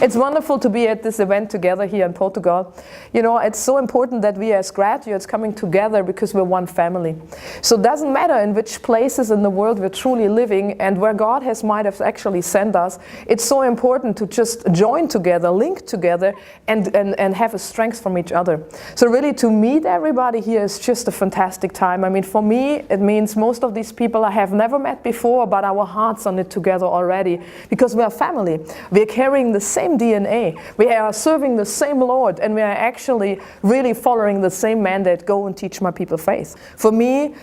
It's wonderful to be at this event together here in Portugal. You know, it's so important that we as graduates coming together because we're one family. So it doesn't matter in which places in the world we're truly living and where God might have actually sent us. It's so important to just join together, link together, and have a strength from each other. So really to meet everybody here is just a fantastic time. I mean, for me, it means most of these people I have never met before, but our hearts are knit together already because we are family. We're carrying the same DNA. We are serving the same Lord, and we are actually really following the same mandate, go and teach my people faith. For me,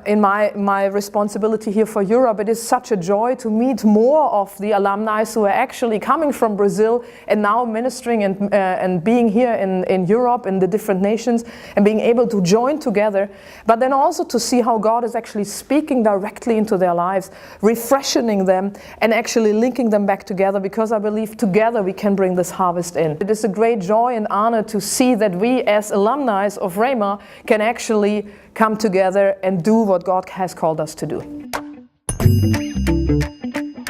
in my responsibility here for Europe, it is such a joy to meet more of the alumni who are actually coming from Brazil and now ministering and being here in Europe, in the different nations, and being able to join together, but then also to see how God is actually speaking directly into their lives, refreshing them, and actually linking them back together, because I believe together we can bring this harvest in. It is a great joy and honor to see that we as alumni of Rhema can actually come together and do what God has called us to do.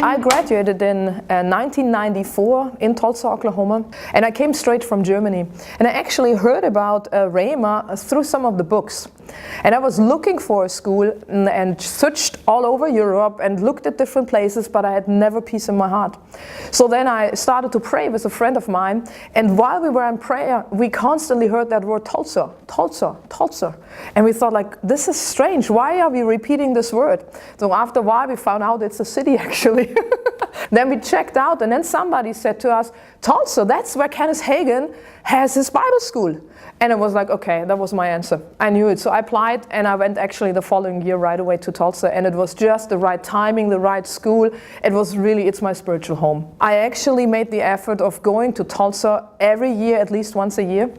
I graduated in 1994 in Tulsa, Oklahoma, and I came straight from Germany. And I actually heard about Rhema through some of the books. And I was looking for a school and searched all over Europe and looked at different places, but I had never peace in my heart. So then I started to pray with a friend of mine, and while we were in prayer, we constantly heard that word Tulsa, Tulsa, Tulsa. And we thought, like, this is strange. Why are we repeating this word? So after a while, we found out it's a city, actually. Then we checked out, and then somebody said to us, Tulsa, that's where Kenneth Hagin has his Bible school. And it was like, okay, that was my answer. I knew it. So I applied, and I went actually the following year right away to Tulsa, and it was just the right timing, the right school. It was really, it's my spiritual home. I actually made the effort of going to Tulsa every year, at least once a year.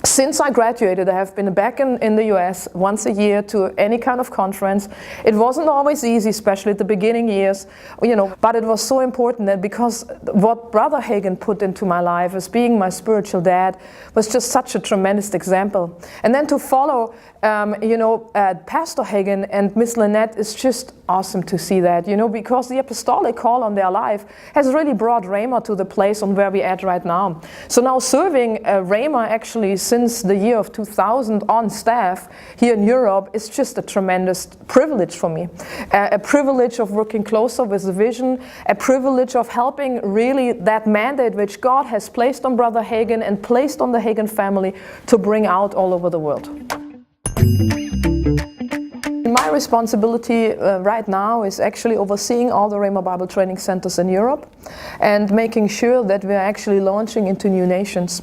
Since I graduated, I have been back in the US once a year to any kind of conference. It wasn't always easy, especially at the beginning years, you know, but it was so important that because what Brother Hagin put into my life as being my spiritual dad was just such a tremendous example. And then to follow, Pastor Hagin and Miss Lynette is just awesome to see that, you know, because the apostolic call on their life has really brought Rhema to the place on where we're at right now. So now serving Rhema actually since the year of 2000 on staff here in Europe is just a tremendous privilege for me. A privilege of working closer with the vision, a privilege of helping really that mandate which God has placed on Brother Hagin and placed on the Hagin family to bring out all over the world. My responsibility right now is actually overseeing all the Rhema Bible training centers in Europe and making sure that we're actually launching into new nations.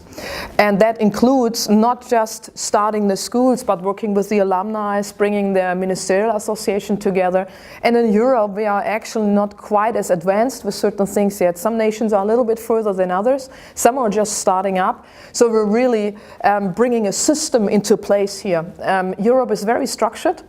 And that includes not just starting the schools, but working with the alumni, bringing the ministerial association together. And in Europe, we are actually not quite as advanced with certain things yet. Some nations are a little bit further than others. Some are just starting up. So we're really bringing a system into place here. Europe is very structured.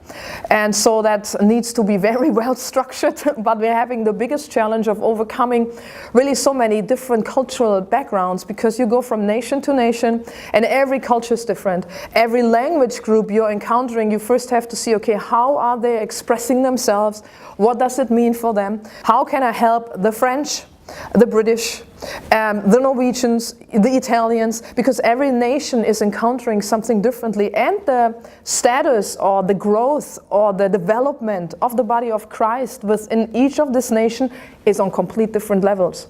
And so that needs to be very well structured, but we're having the biggest challenge of overcoming really so many different cultural backgrounds, because you go from nation to nation and every culture is different. Every language group you're encountering, you first have to see, okay, how are they expressing themselves? What does it mean for them? How can I help the French, the British, the Norwegians, the Italians, because every nation is encountering something differently, and the status or the growth or the development of the body of Christ within each of this nation is on complete different levels.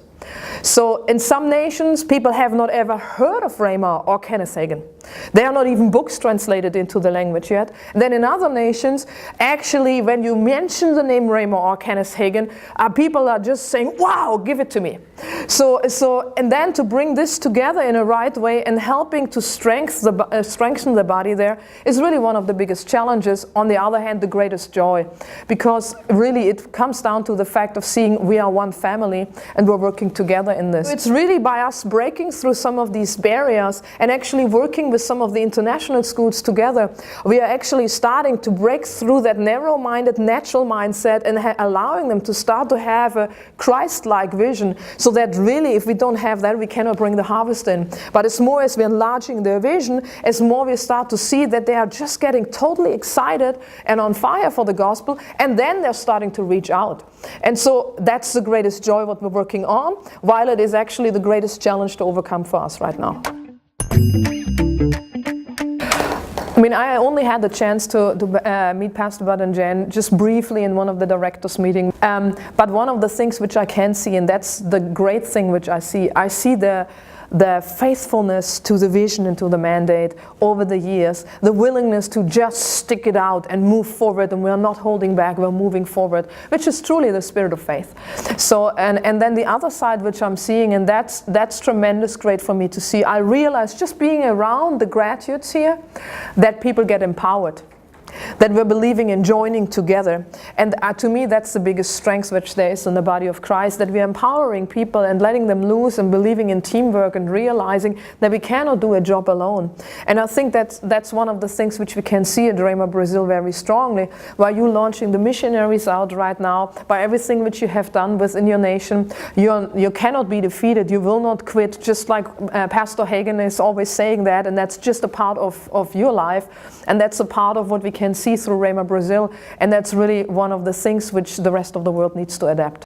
So in some nations, people have not ever heard of Rhema or Kenneth Hagin. There are not even books translated into the language yet. And then in other nations, actually, when you mention the name Rhema or Kenneth Hagin, people are just saying, wow, give it to me. And then to bring this together in a right way and helping to strengthen the body there is really one of the biggest challenges. On the other hand, the greatest joy, because really it comes down to the fact of seeing we are one family and we're working together in this. It's really by us breaking through some of these barriers and actually working with some of the international schools together, we are actually starting to break through that narrow-minded, natural mindset and allowing them to start to have a Christ-like vision, so that that really, if we don't have that, we cannot bring the harvest in. But it's more as we're enlarging their vision, as more we start to see that they are just getting totally excited and on fire for the gospel, and then they're starting to reach out. And so that's the greatest joy what we're working on, while it is actually the greatest challenge to overcome for us right now. I mean, I only had the chance to meet Pastor Bud and Jen just briefly in one of the directors' meetings. But one of the things which I can see, and that's the great thing which I see the faithfulness to the vision and to the mandate over the years, the willingness to just stick it out and move forward, and we're not holding back, we're moving forward, which is truly the spirit of faith. So, and then the other side which I'm seeing, and that's tremendous, great for me to see, I realize just being around the graduates here, that people get empowered, that we're believing in joining together. And to me, that's the biggest strength which there is in the body of Christ, that we're empowering people and letting them loose and believing in teamwork and realizing that we cannot do a job alone. And I think that's one of the things which we can see at Rhema Brazil very strongly, while you're launching the missionaries out right now, by everything which you have done within your nation. You cannot be defeated, you will not quit, just like Pastor Hagen is always saying that, and that's just a part of your life, and that's a part of what we can see through Rhema Brazil, and that's really one of the things which the rest of the world needs to adapt.